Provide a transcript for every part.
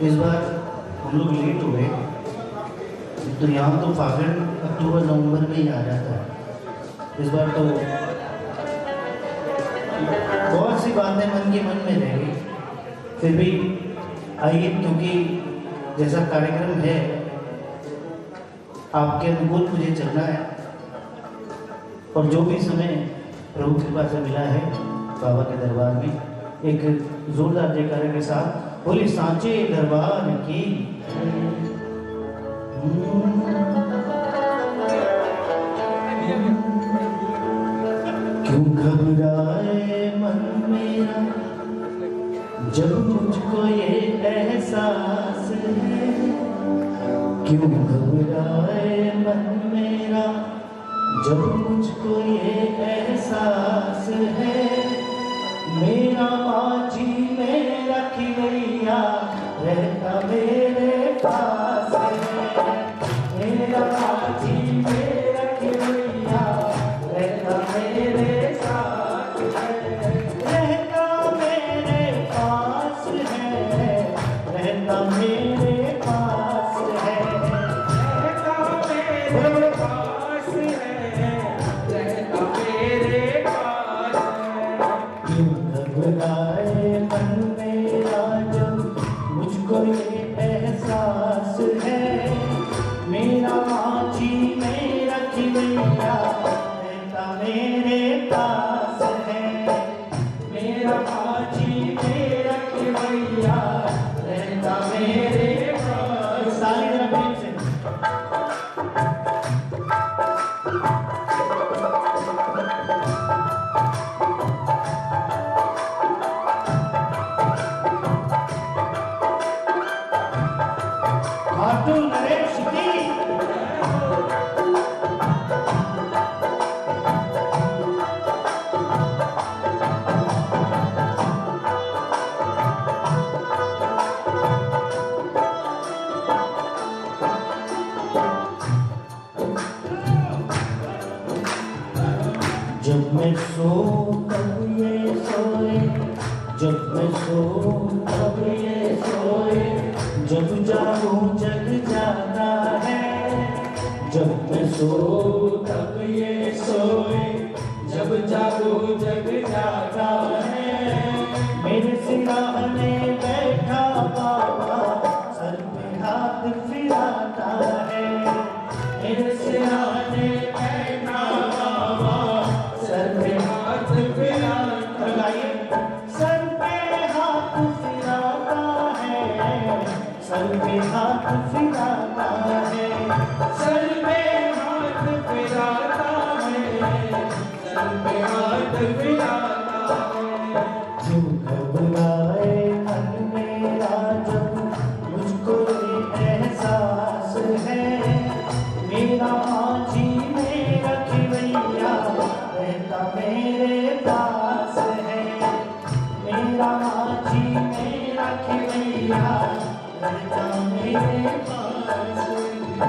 इस बार हम लोग लेट हुए, तो यहाँ तो फागुन अक्टूबर नवंबर में ही आ जाता है। इस बार तो बहुत सी बातें मन के मन में रह गई, फिर भी आइए, क्योंकि जैसा कार्यक्रम है आपके अनुकूल मुझे चलना है, और जो भी समय प्रभु कृपा से मिला है बाबा के दरबार में, एक जोरदार जयकारे के साथ बोले सांचे दरबार की। क्यों घबराए मन मेरा जब मुझको ये एहसास है, क्यों घबराए मन मेरा जब मुझको ये एहसास है, मेरा माझी मेरा खिलैया रहता मेरे पास है, मेरा माझी मेरा खिलैया रहता मेरे साथ है, रहता मेरे पास है, रहता मेरे पास है, रहता मेरे पास है, रहता मेरे पास है। क्यों घबराए मन मेरा जब मुझको ये एहसास है, मेरा माझी मेरा खिलैया रहता मेरे पास है, मेरा माझी मेरा खिलैया रहता मेरे पास। सारी तरफ प्रेम से खाटू नरेश जी। जब मैं सो तब ये सोए, जब मैं सो तब ये सोए, जब जागूं जग जाता है, जब मैं सो तब ये सोए, जब जागूं जग जाता है, मेरे सिरहाने बैठा बाबा सर पे हाथ फिराता है, मेरे सिरहाने बैठा बाबा सर पे हाथ फिराता है, सर पे हाथ फिराता है, सर पे हाथ फिराता है, सर पे हाथ फिराता है, सर पे हाथ फिराता है। क्यों घबराए मन मेरा जब मुझको ये एहसास है, मेरा माझी मेरा खिलैया रहता मेरे पास है, मेरा माझी मेरा खिलैया रहता मेरे पास है।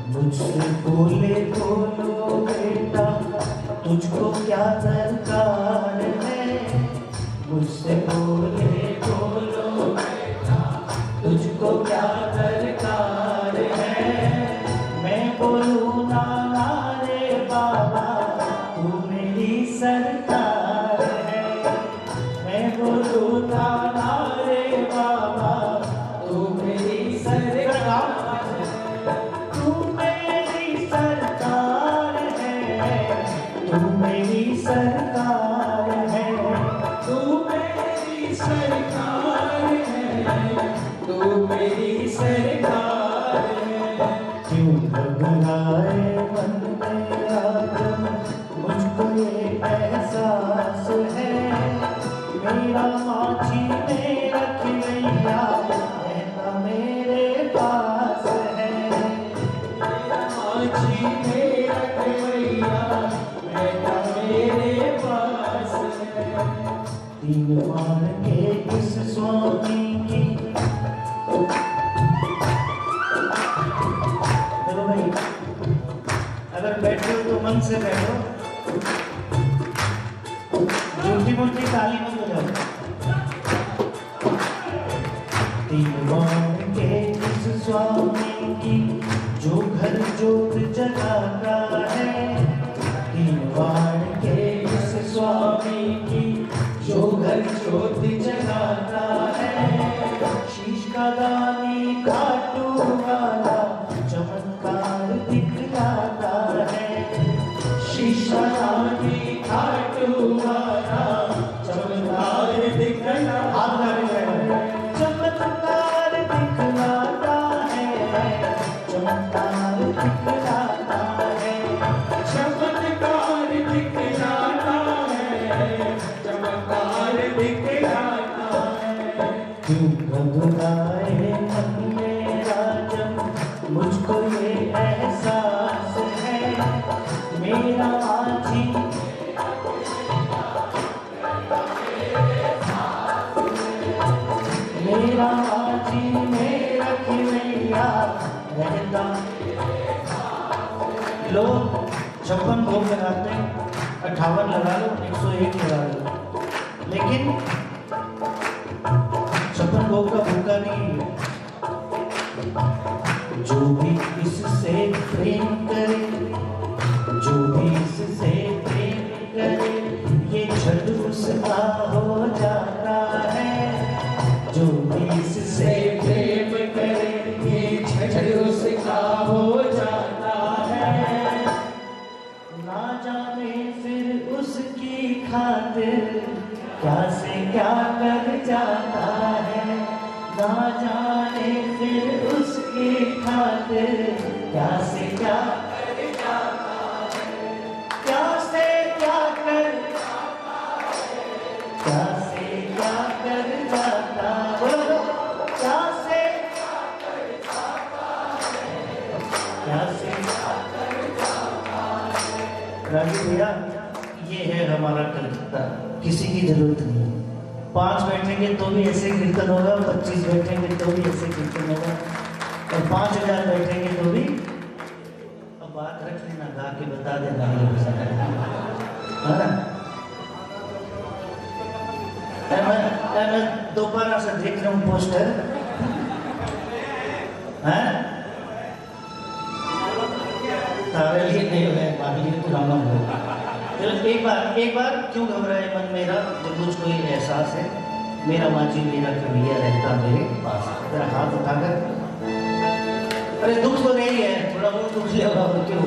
मुझसे बोले बोलो बेटा तुझको क्या दरकार है, मुझसे बोले बोलो बेटा तुझको क्या दरकार है, मैं बोलूँ ना ना रे बाबा तू मेरी सरकार है, मैं बोलूँ ना ना रे बाबा तू मेरी सरकार है, तू मेरी सरकार है, तू मेरी सरकार है, तू मेरी सरकार है, तू मेरी सरकार है। क्यों घबराए मन मेरा जब मुझको ये एहसास है, मेरा माझी मेरा खिलैया रहता मेरे पास है। मेरा माझी मेरा खिलैया रहता मेरे पास है। तीन बाण के इस स्वामी की, चलो भाई अगर बैठे हो तो मन से बैठो, झूठी मूठी ताली मत बजाओ। तीन बाण के इस स्वामी की जो घर जोत जगाता है, तीन बाण के इस स्वामी की जो घर जोत जगाता है। शीश का दानी खाटू वाला चमत्कार दिखलाता है। शीश का दानी खाटू वाला चमत्कार दिखलाता है। चमत्कार दिखलाता है, चमत्कार दिखलाता है। चमत्कार दिखलाता है, चमत्कार दिखलाता है। क्यों घबराए मन मेरा जब मुझको ये एहसास है, मेरा माझी मेरा माझी मेरा खिलैया रहता। लोग 56 भोग लगाते हैं, 58 लगा लो, 101 लगा लो, लेकिन 56 भोग का भूखा नहीं है। जो भी इससे प्रेम करे, जो भी इससे प्रेम करे, ये झट उसका हो जाता है। जो भी इससे प्रेम करे ये झट उसका हो जाता है। ना जाने फिर उसकी खातिर क्या से क्या कर जाता है। ना जाने फिर उसकी खातिर क्या से क्या कर जाता है। क्या से क्या कर क्या से क्या कर जाता है। बोलो क्या से क्या से राजू भैया, ये है हमारा कलकत्ता, किसी की जरूरत नहीं है। 5 बैठेंगे तो भी ऐसे कीर्तन होगा, 25 बैठेंगे तो भी ऐसे कीर्तन होगा, और 5000 बैठेंगे तो भी। अब बात रख लेना, गा के बता देना, है ना। मैं दोबारा से देख रहा हूँ पोस्टर, हैं तारे लिए नहीं हुए, बाकी लिए तो राम हो। चलो एक बार क्यों घबराए मन मेरा जब मुझको ये एहसास है, मेरा माझी मेरा खिलैया रहता मेरे पास। तेरा हाथ उठाकर, अरे दुख तो नहीं है, थोड़ा बहुत दुख लिया होगा, और क्यों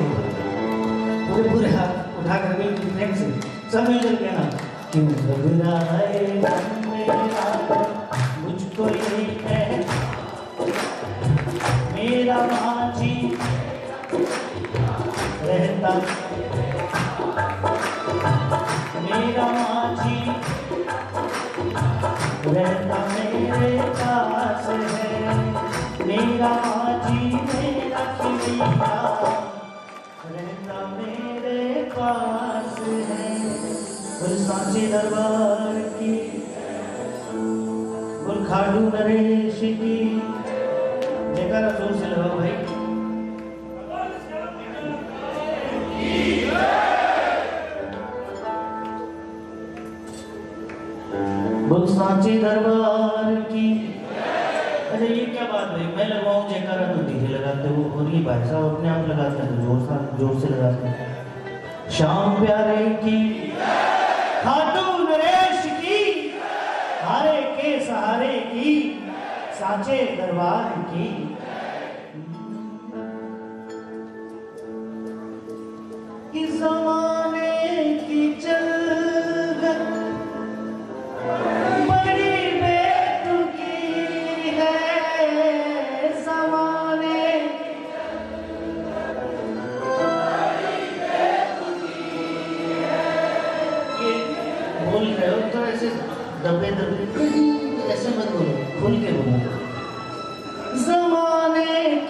पूरे पूरे हाथ उठाकर बिल्कुल प्रेम से सब मिलकर कहना, क्यों घबराए मन मेरा मुझको ये है, मेरा माझी रहता, मेरा माझी रहता मेरे पास है। मेरा माझी मेरा खिलैया रहता मेरे पास है। बोल सांची दरबार की, बोल खाटू नरेश की जयकारा जोर से लगाओ भाई। बोल सांची दरबार की। अरे ये क्या बात है, मैं लगाऊं जयकारा तो धीरे लगाते हो, और ये भाई साहब अपने आप लगाते हैं तो जोर से लगाते हैं। श्याम प्यारे की, खाटू नरेश की, हारे के सहारे की, सांचे दरबार की। इस ज़माने की चलगत बड़ी बेतुकी है।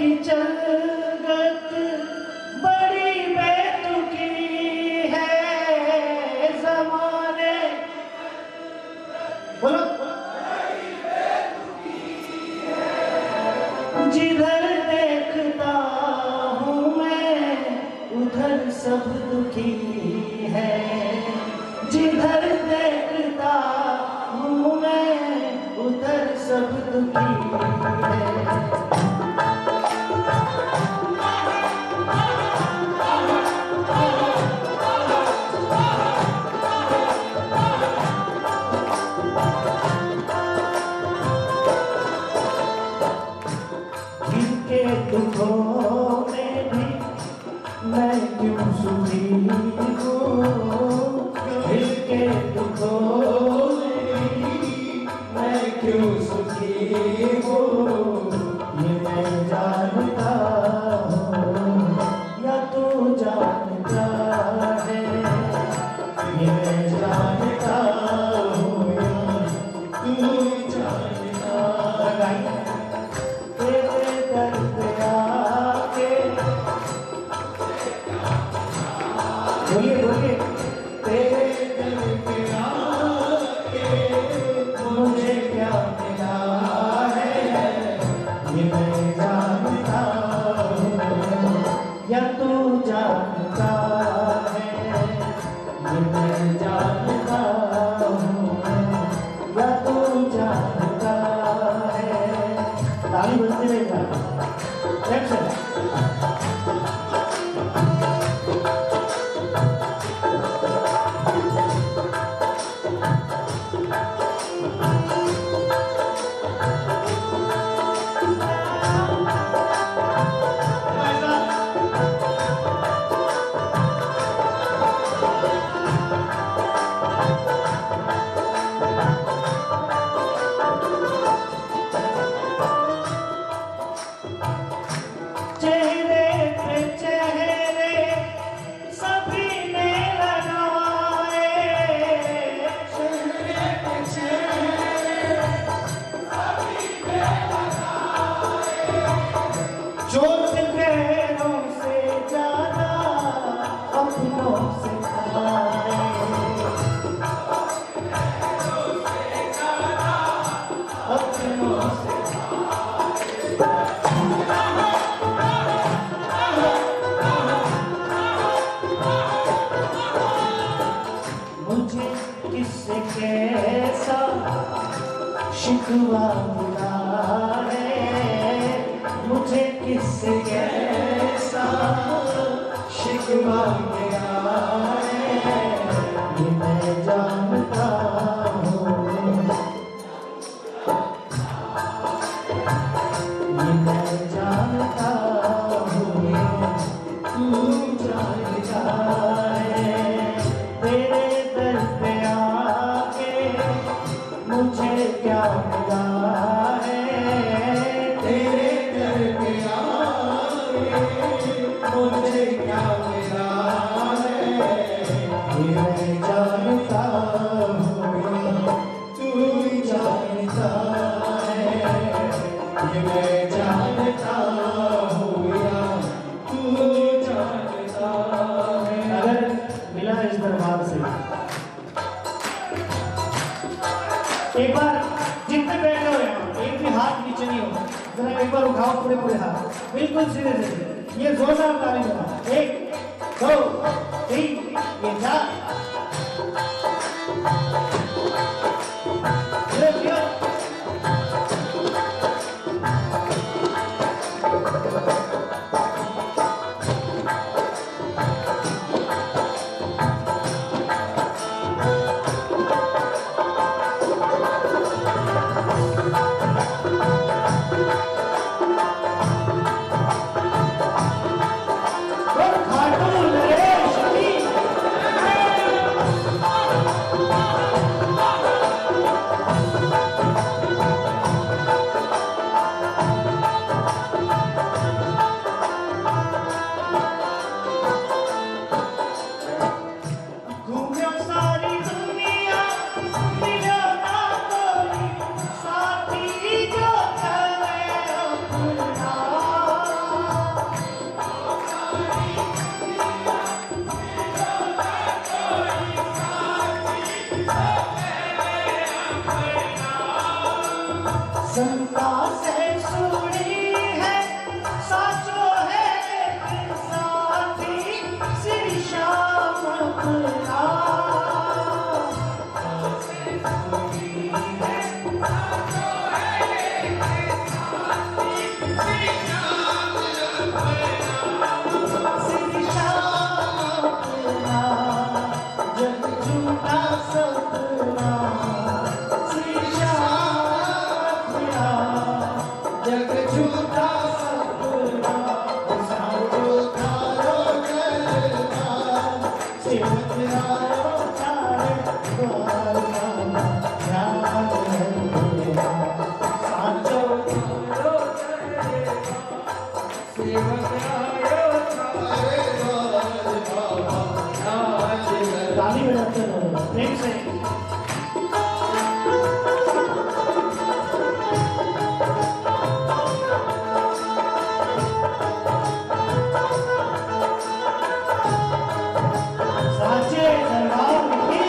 की चलगत बड़ी बेतुकी है ज़माने। बोलो। जिधर देखता हूँ मैं उधर सब दुखी है। जिधर देखता हूँ मैं उधर सब दुखी है। इनके दुखों में भी मैं क्यों सुखी हूँ। इनके दुखों में भी मैं क्यों सुखी हूँ। ये मैं जानता हूँ या तू जानता है। ये मैं जानता हूँ तू जानता है। तेरे दर पे आके बोलिए बोलिए। तेरे दर पे आके मुझे क्या मिला है ये मैं जानता हूँ या तू जानता है। ये मैं जानता हूँ या तू जानता है। ताली बजती रहेगा। एक्शन। चेहरे पे चेहरे सभी ने लगाए। चेहरे पे चेहरे सभी ने लगाए। चोट गैरों से ज्यादा अपनों से खाए। अपनों से मुझे किससे कैसा शिकवा मिला है। मुझे किससे कैसा शिकवा मिला है ये मैं जानता हूँ। ये मैं जानता हूँ तू जानता है। तेरे दर पे आके मुझे क्या मिला है। तेरे दर पे आके मुझे क्या मिला है ये मैं जानता हूँ तू जानता है। ये मैं जानता हूँ या तू जानता है। अगर मिला इस दरबार से एक बार जितने बैठे हो यहाँ एक भी हाथ नीचे नहीं हो। जरा एक बार उठाओ पूरे पूरे हाथ बिल्कुल सीधे सीधे। ये जोरदार ताली बजा। 1 2 3 ये 4। खाटू नरेश झूठा सपना साचो थारो दरबार सेवक आयो थारे द्वार बाबा ध्यान दरबार साचो थारो दरबार सेवक आयो थारे द्वार बाबा ध्यान दरबार। ताली बजाते रहो प्रेम से। साचे दरबार की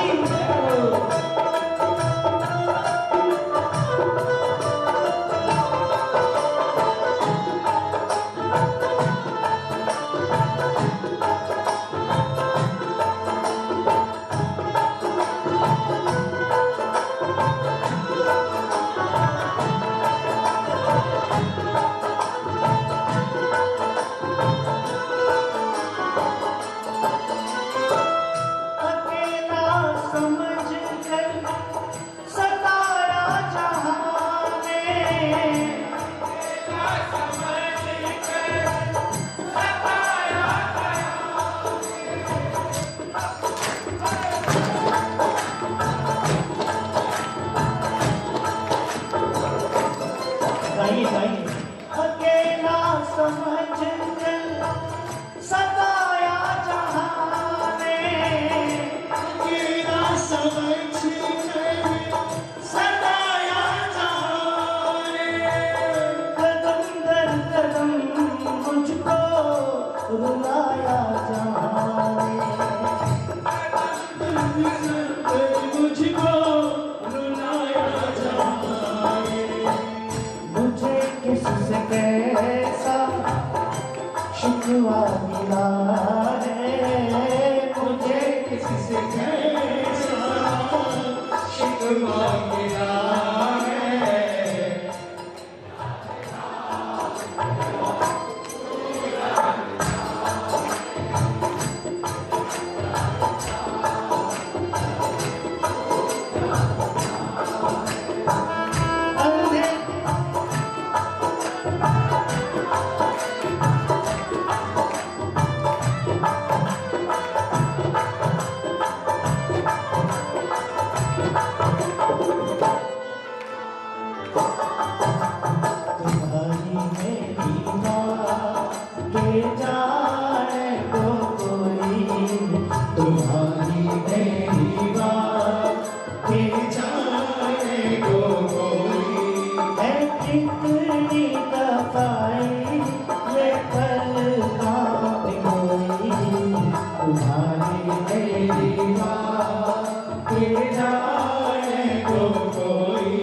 अकेला समझ कर सताया जहां ने अकेला समझ कर सताया गाइए गाइए। अकेला समझ कर सताया जहां ने अकेला समझ कर सताया जाने कदम दर कदम मुझको रुलाया जाने मुझको रुलाया जाने मुझे किससे कैसा शिकवा मिला है मुझे किससे कैसा शिकवा मिला है अंधे तुम्हारी मेरी बात के जाने को कोई तुम्हारी मेरी बात के जाने को कोई है कितनी दफाई ये पल काट गई तुम्हारी मेरी बात के जाने को कोई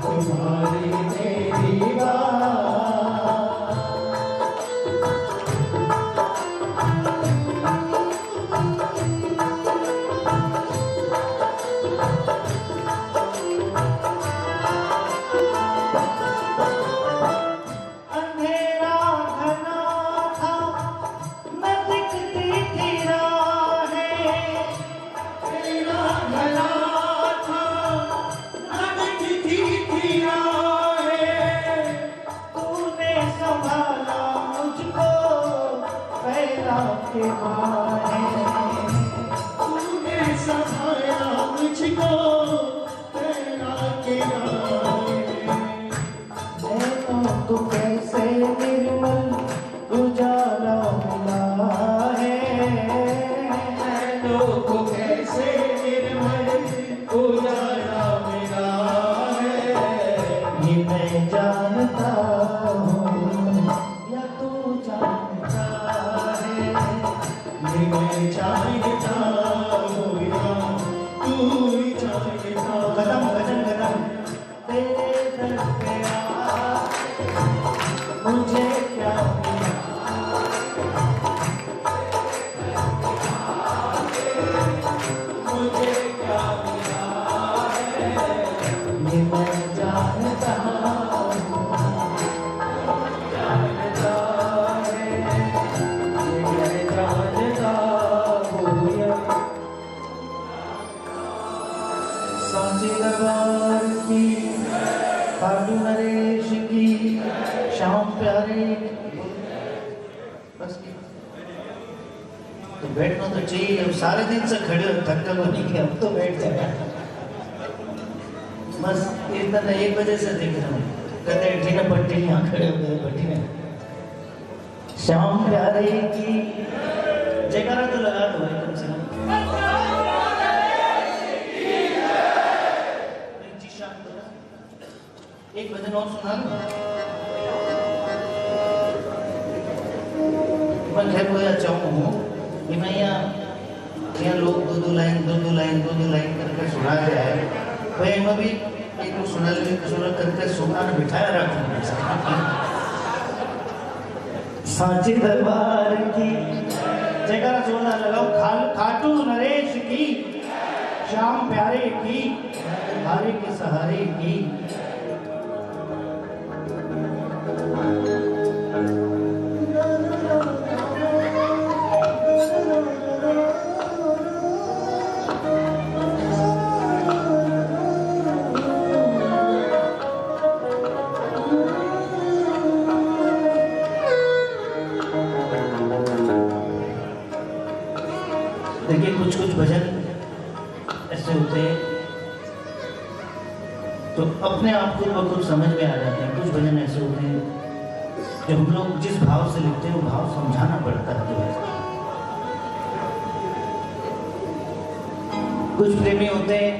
तुम्हारी मेरी बात अंधेरा घना था न दिखती थी राहें तेरा गला था न दिखती थी राहें तूने संभाला मुझको फैला के बाहें तूने संभाला मुझको तेरा किनारे नैनों को कैसे निर्मल उजाला मिला है नैनों को कैसे निर्मल उजाला मिला है ये मैं जानता हूँ या तू जानता है ये मैं जानता हूँ या तू ही जानता कदम भजन कदम तेरे दर पे आ मुझे क्या मिला मुझे क्या मिला ये मैं जानता हूँ जानता है ये मैं जानता हूँ या सांची दरबार की, खाटू नरेश की, श्याम प्यारे। बस तो बैठना तो चाहिए, अब सारे दिन से खड़े हो थक्का को नहीं किया, अब तो बैठ जाए। बस इतना 1 बजे से देख रहा हूँ, कहते ठीक है पट्टी यहाँ खड़े हो गए पट्टी में। श्याम प्यारे की जयकारा तो लगा दो भाई कम से कम। जी शांत हो ना। एक भजन और सुना दो। मैं खैर कोई अच्छा हूँ कि मैं यहाँ लोग दो दो लाइन करके सुना जाए, भाई मैं भी एक सुना करके सुना बिठाया रखूँ। सांची दरबार की जयकारा जोरदार लगाओ। खाटू नरेश की, श्याम प्यारे की, हारे के सहारे की। देखिए कुछ भजन ऐसे होते हैं तो अपने आप खुद ब खुद समझ में आ जाते हैं। कुछ भजन ऐसे होते हैं जो हम लोग जिस भाव से लिखते हैं वो भाव समझाना पड़ता है। कुछ प्रेमी होते हैं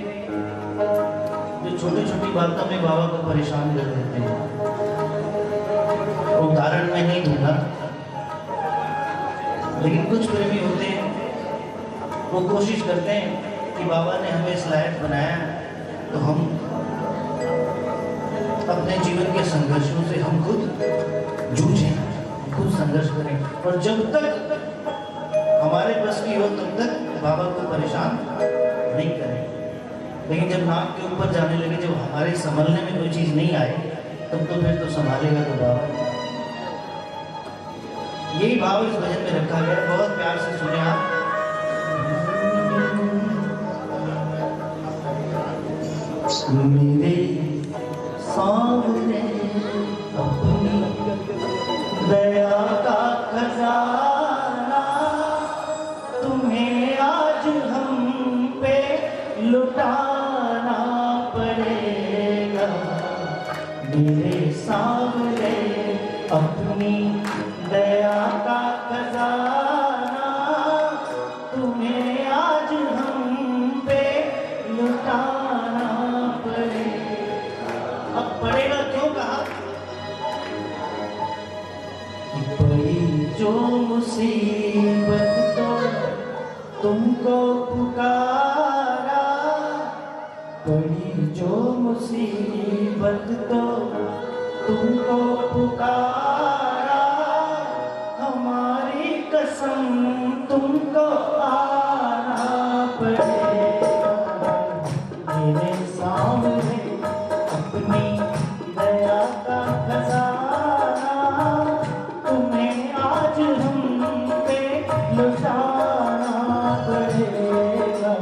जो छोटी छोटी बातों में बाबा को परेशान कर देते हैं। उदाहरण में नहीं दूंगा, लेकिन कुछ प्रेमी होते हैं वो कोशिश करते हैं कि बाबा ने हमें इस लायक बनाया तो हम अपने जीवन के संघर्षों से हम खुद जूझें, खुद संघर्ष करें, और जब तक हमारे बस की हो तब तक बाबा को परेशान नहीं करें। लेकिन जब नाक के ऊपर जाने लगे, जब हमारे संभलने में कोई चीज़ नहीं आए, तब तो फिर तो संभालेगा तो बाबा। यही भाव इस भजन में रखा गया। बहुत प्यार से सुने आप। मेरे सामने अपनी दया का खजाना तुम्हें आज हम पे लुटाना पड़ेगा। मेरे सामने अपनी दया का खजाना तुम्हें आज हम पे लुटाना पड़ेगा। अब पड़ेगा क्यों कहा? पड़ी जो मुसीबत तो तुमको पुकारा, पड़ी जो मुसीबत तो तुमको पुकारा, हमारी कसम तुमको आना पड़ेगा। मेरे सामने अपनी दया का खजाना तुम्हें आज हम पे लुटाना पड़ेगा।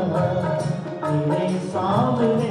मेरे सामने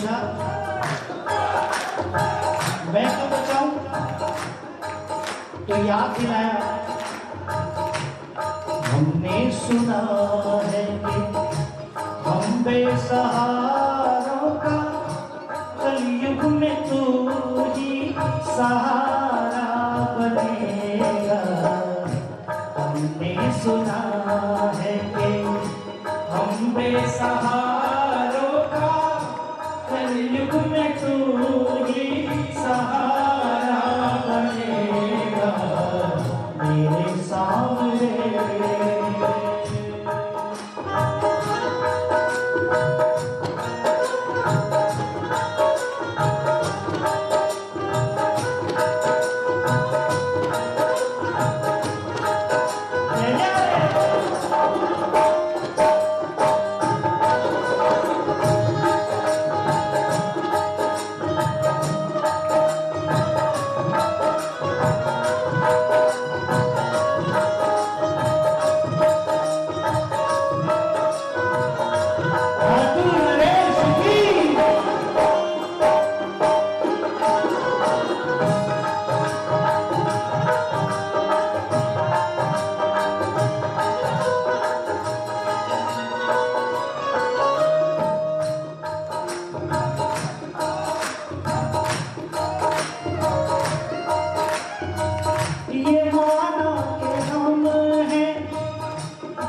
पूछा मैं तो बचाऊं, तो याद दिलाया हमने सुना है कि हम बेसहारों का कलयुग में तू ही सहारा बनेगा। हमने सुना है कि हम बेसहारों का कलयुग में तू ही सहारा बनेगा मेरे सामने।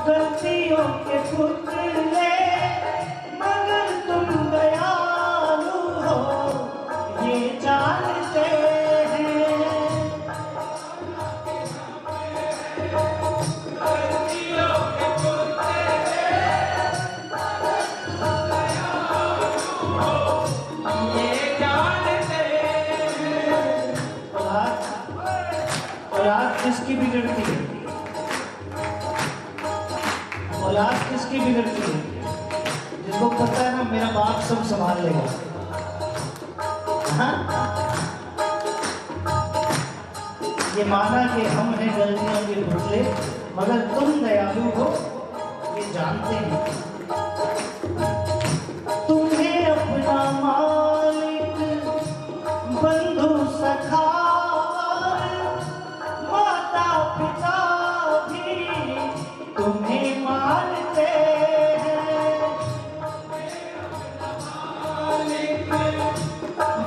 गलतियों के पुतले मगर तुम दयालु हो ये जानते हैं। गलतियों के पुतले दयालु हो ये जानते हैं। औलाद किसकी बिगड़ती है? औलाद किसकी बिगड़ती है? जिसको पता है ना मेरा बाप सब संभाल लेगा। हाँ? ये माना कि हम हैं गलतियों के पुतले मगर तुम दयालु हो ये जानते हैं। तुम्हें अपना मालिक बंधु सखा माता पिता भी तुम्हें मानते हैं।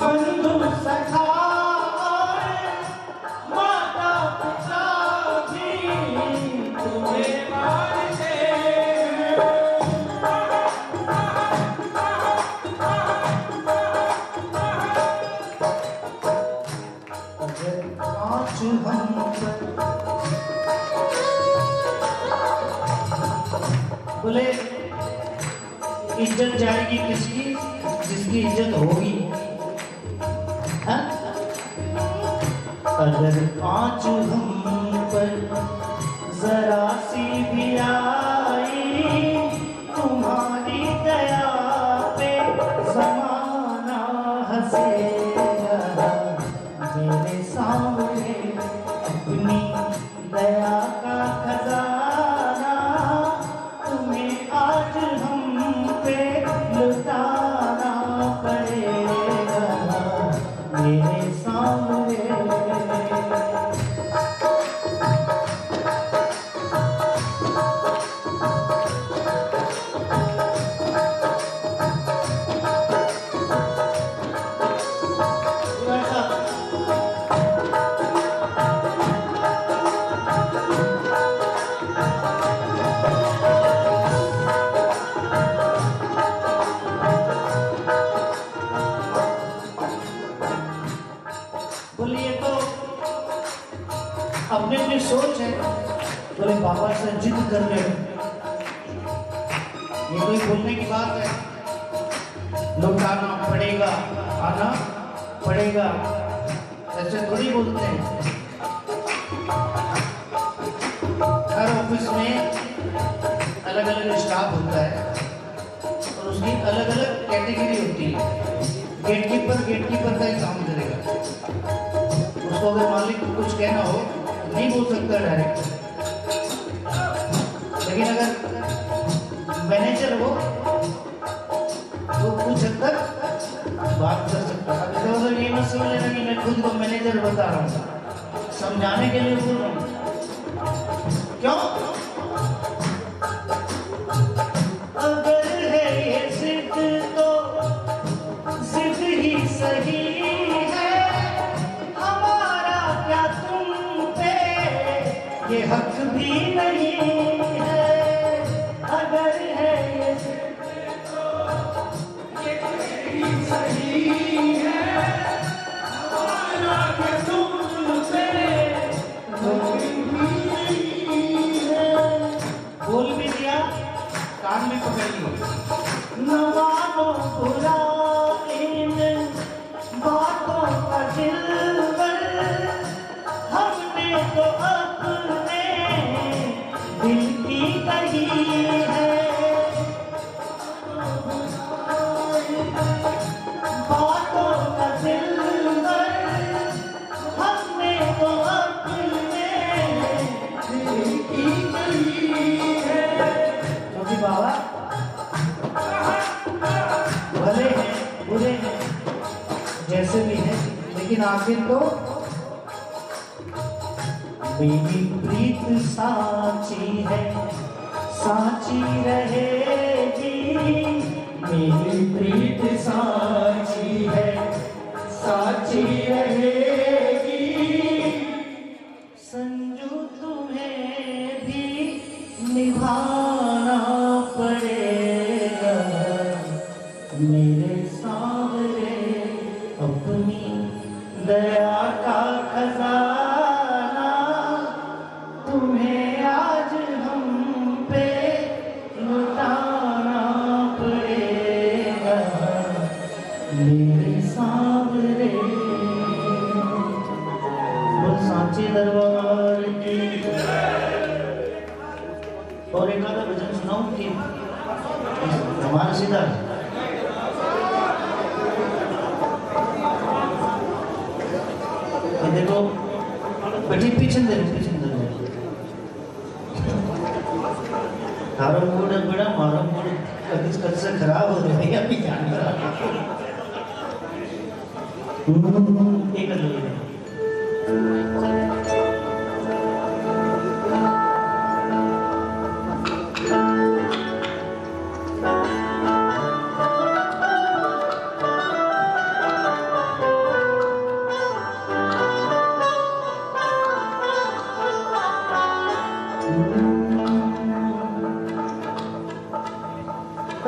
बंधु सखा माता पिता भी तुम्हें मानते हैं। अगर आज हम बोले इज्जत जाएगी किसकी? जिसकी इज्जत होगी। हाँ? अगर आँच हम पर जरा सी भी आई तुम्हारी दया पे ज़माना हंसेगा मेरे सामने अपनी दया का खजाना तुम्हें आज हम पे लुटाना पड़ेगा मेरे सामने। बोलिए तो अपने अपनी सोच है। बोले पापा से जिद कर रहे हो, ये कोई बोलने की बात है? लौटाना पड़ेगा, आना पड़ेगा, ऐसे थोड़ी बोलते हैं। हर ऑफिस में अलग अलग स्टाफ होता है और उसकी अलग अलग कैटेगरी होती है। गेटकीपर का ही काम करेगा। उसको अगर मालिक को कुछ कहना हो नहीं बोल सकता डायरेक्ट, लेकिन अगर मैनेजर हो तो कुछ हद तक मैनेजर बता रहा हूँ, समझाने के लिए बोल रहा हूँ। क्यों? अगर है ये जिद तो जिद ही सही है, हमारा क्या तुम पे ये हक भी नहीं है। अगर है ये जिद तो ये सही है, हमारा क्या तुम पे बोल भी दिया, कान में पकड़ लिया। न मानो बुरा इन बातों का दिलबर, हमने तो अपने दिल की कही है। बातों का दिलबर, हमने तो अपने दिल की कही है। क्योंकि बाबा भले हैं बुरे हैं जैसे भी हैं, लेकिन आखिर तो मेरी प्रीत साची है, साची रहेगी। मेरी प्रीत साची है, साची रहेगी। संजू तुम्हें भी निभाना पड़ेगा, मेरे सावरे अपनी दया का खजाना तुम्हें आज हम पे लुटाना पड़ेगा, मेरे सावरे। बोल सांची दरबार की। और एक आधा भजन सुनाऊं कि हमारा सीधा देखो बेटी पीछे दे तारो मूड बड़ा मारो मूड कभी से खराब हो रहा है या भी जान रहा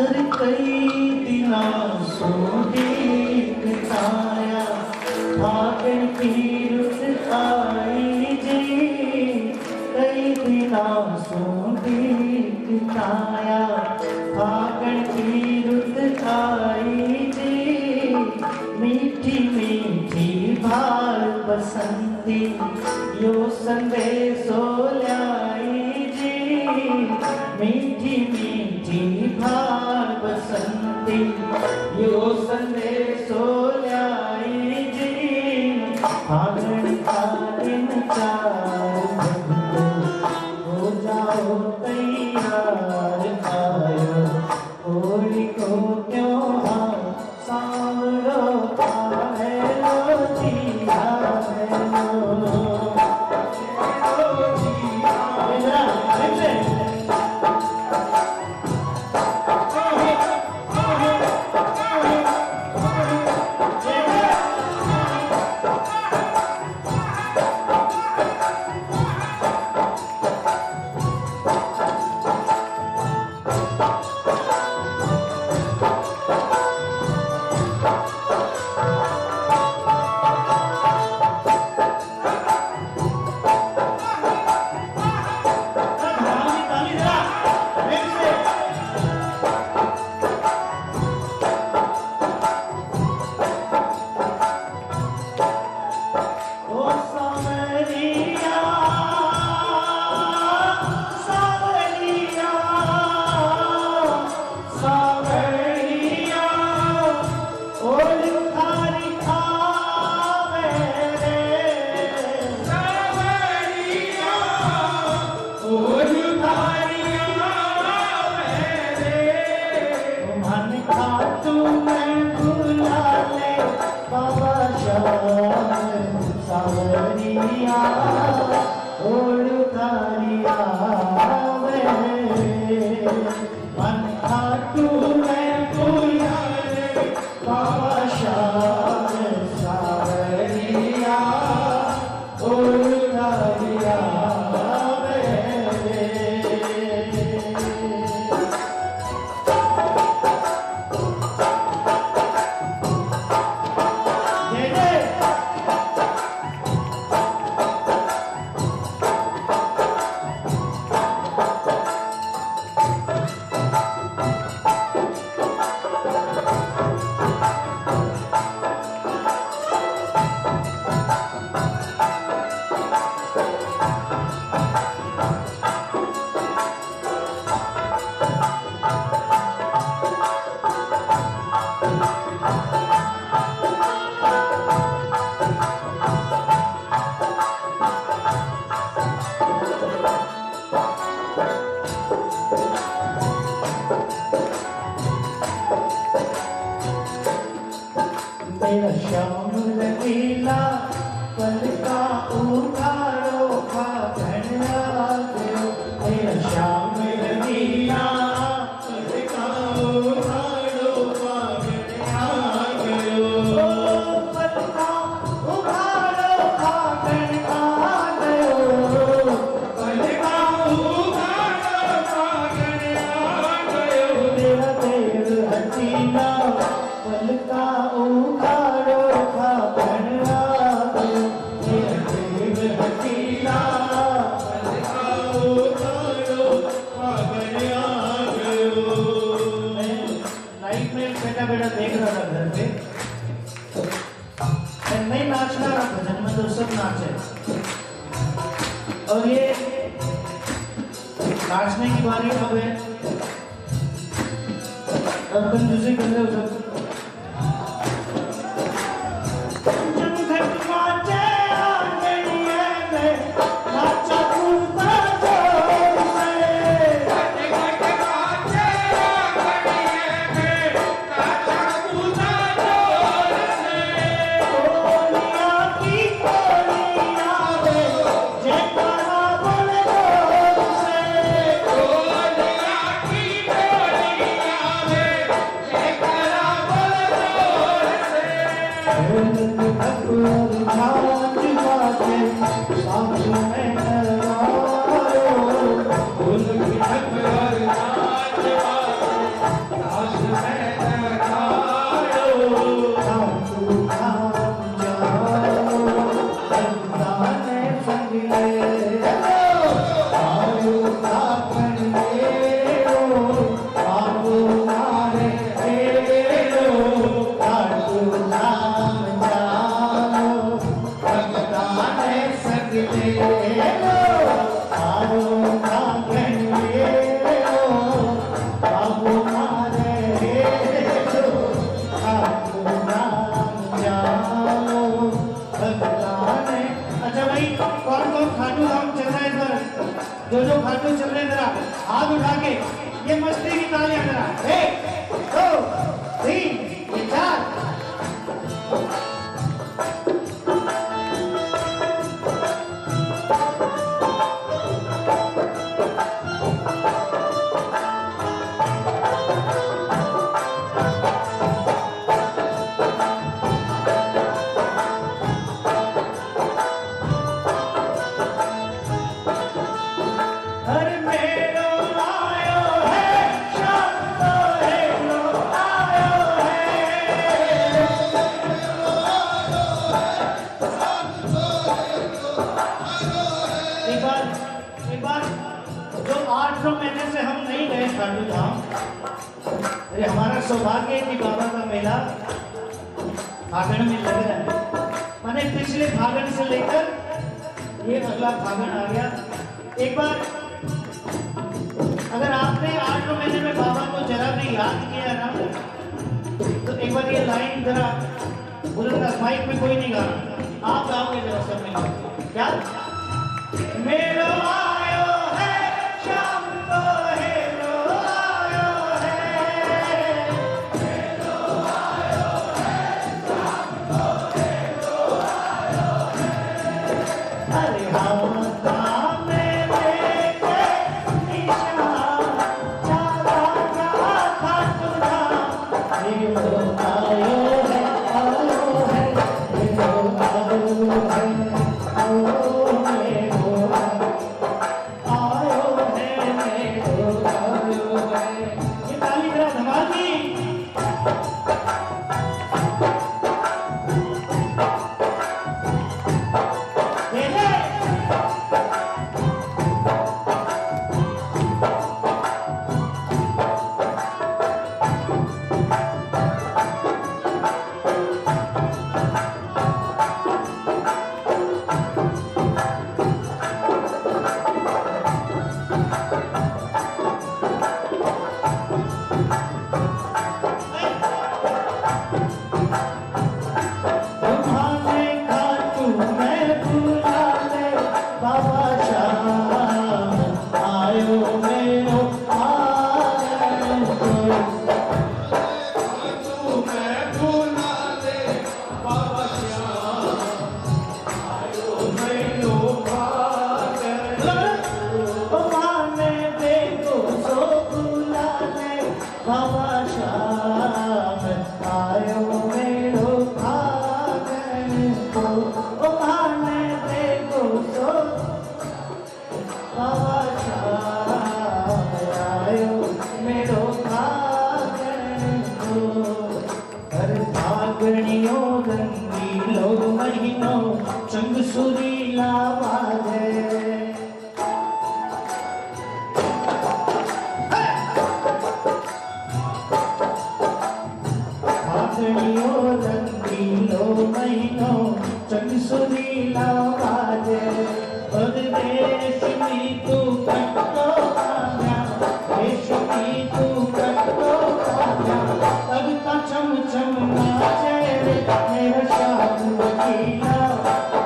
एक कई दिनों सो देखताया भागन की रुत आई जी। कई दिनों सो देखताया भागन की रुत आई जी। मीठी मीठी भाल बसंती यो संदेशो लाई जी। मीठी मीठी भाल बसंती यो संदेशो लाई जी। फागुन का दिन चार हो जाओ तैयार आयो, होली को त्योहार सामरो है लो जिया है लो। तेरा श्याम रंगीला पल का उखाड़ो खा घड़ा गयो तेरा श्याम रंगीला पल का उखाड़ो खा घड़ा गयो पल का उखाड़ो खा घड़ा गयो पल का उखाड़ो खा घड़ा गयो तेरा देव हसीना पल का उखाड़ो खा घड़ा गयो तेरा देव हसीना पल का उखाड़ो खा घड़ा गयो। मैं लाइफ में बैठा बैठा देख रहा था घर पे, मैं नहीं नाचना रहा भजन में तो सब नाचे और ये नाचने की बारी अब है अब कंजूसी कर रहे हो सब। जो जो खाटू चल रहे जरा हाथ उठा के ये मस्ती की तालियां जरा 1 2 3 4। एक बार जो 800 महीने से हम नहीं गए खाटू धाम, अरे हमारा सौभाग्य है कि बाबा का मेला फागण में लग रहा है। मैंने पिछले फागण से लेकर ये अगला फागण आ गया। एक बार अगर आपने 800 महीने में बाबा को जरा भी याद किया ना तो एक बार ये लाइन जरा बुलंद माइक में कोई नहीं गा, आप गाओगे जरा सब मिलकर। क्या मेरो आयो है शाम को हेरो आयो है, मेरो आयो है शाम को हेरो आयो है। अरे हम मेरे के निशान चारा का खाटू धाम मेरो आयो है मेरो आयो है। सुरीला बाजे आगणियो रंगीलो महीनो चंग सुरीला बाजे परदेश में तू कटो आया देश में तू कटो आया तब का चम चम नाचे रे मेरा शाम वकीला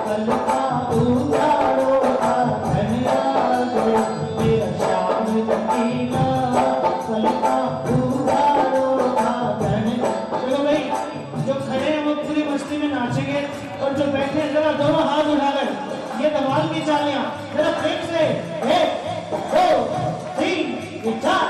कल का उजाड़ो का धनिया दो मेरा शाम वकीला कल का उजाड़ो का धनिया। चलो भाई जो खड़े हैं वो पूरी मस्ती में नाचेंगे और जो बैठे हैं जरा दोनों हाथ उठाकर ये धमाल की चालियां जरा प्रेम से 1 2 3 4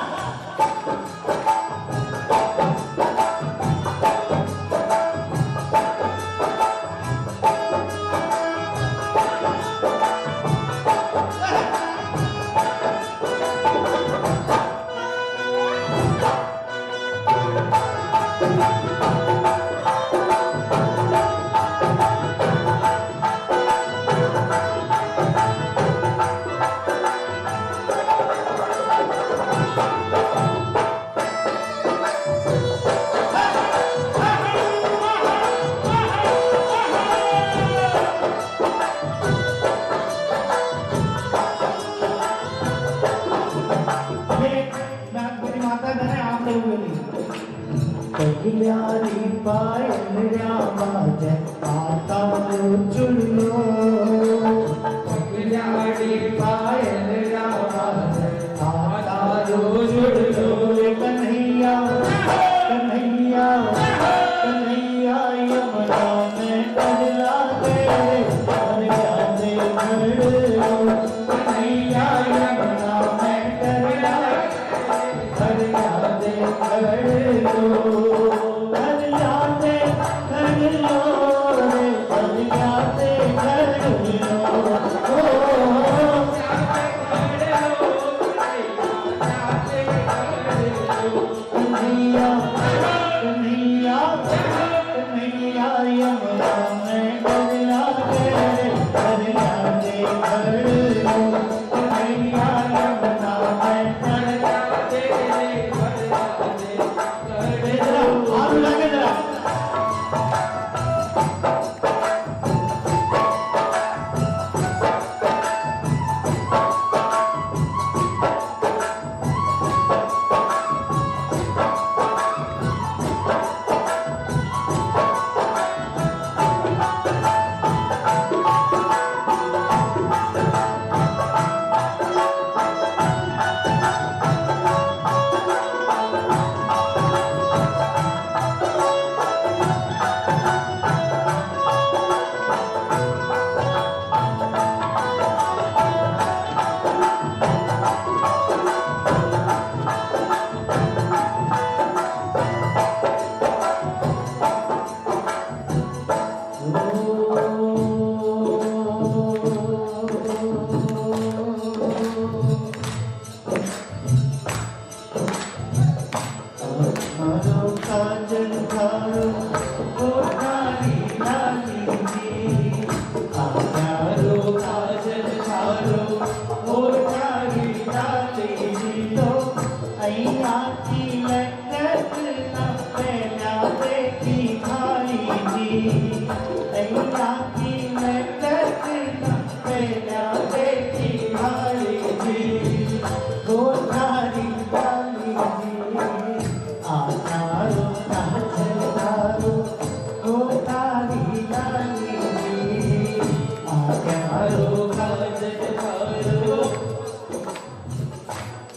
पगलारी पायल रामाज आता चुल्लो पगलारी पायल रामाज आता चुल्लो कन्हैया कन्हैया कन्हैया यमुना में पगला दे कन्हैया दे कन्हैया यमुना में पगला कन्हैया दे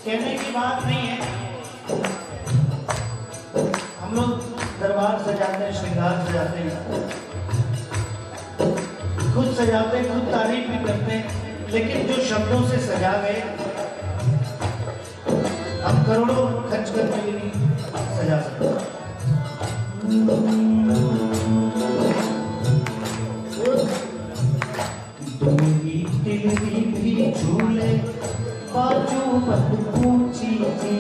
कहने की बात नहीं है। हम लोग दरबार सजाते हैं, श्रृंगार सजाते हैं, खुद सजाते हैं, खुद तारीफ भी करते हैं, लेकिन जो शब्दों से सजा गए हम करोड़ों खर्च करके भी नहीं सजा सकते। दूरी तिलरी भी झूले बाजू मत पूछी जी,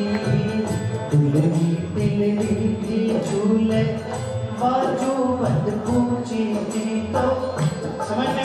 दुलरी तिलरी भी झूले बाजू मत पूछी जी। तो समझ में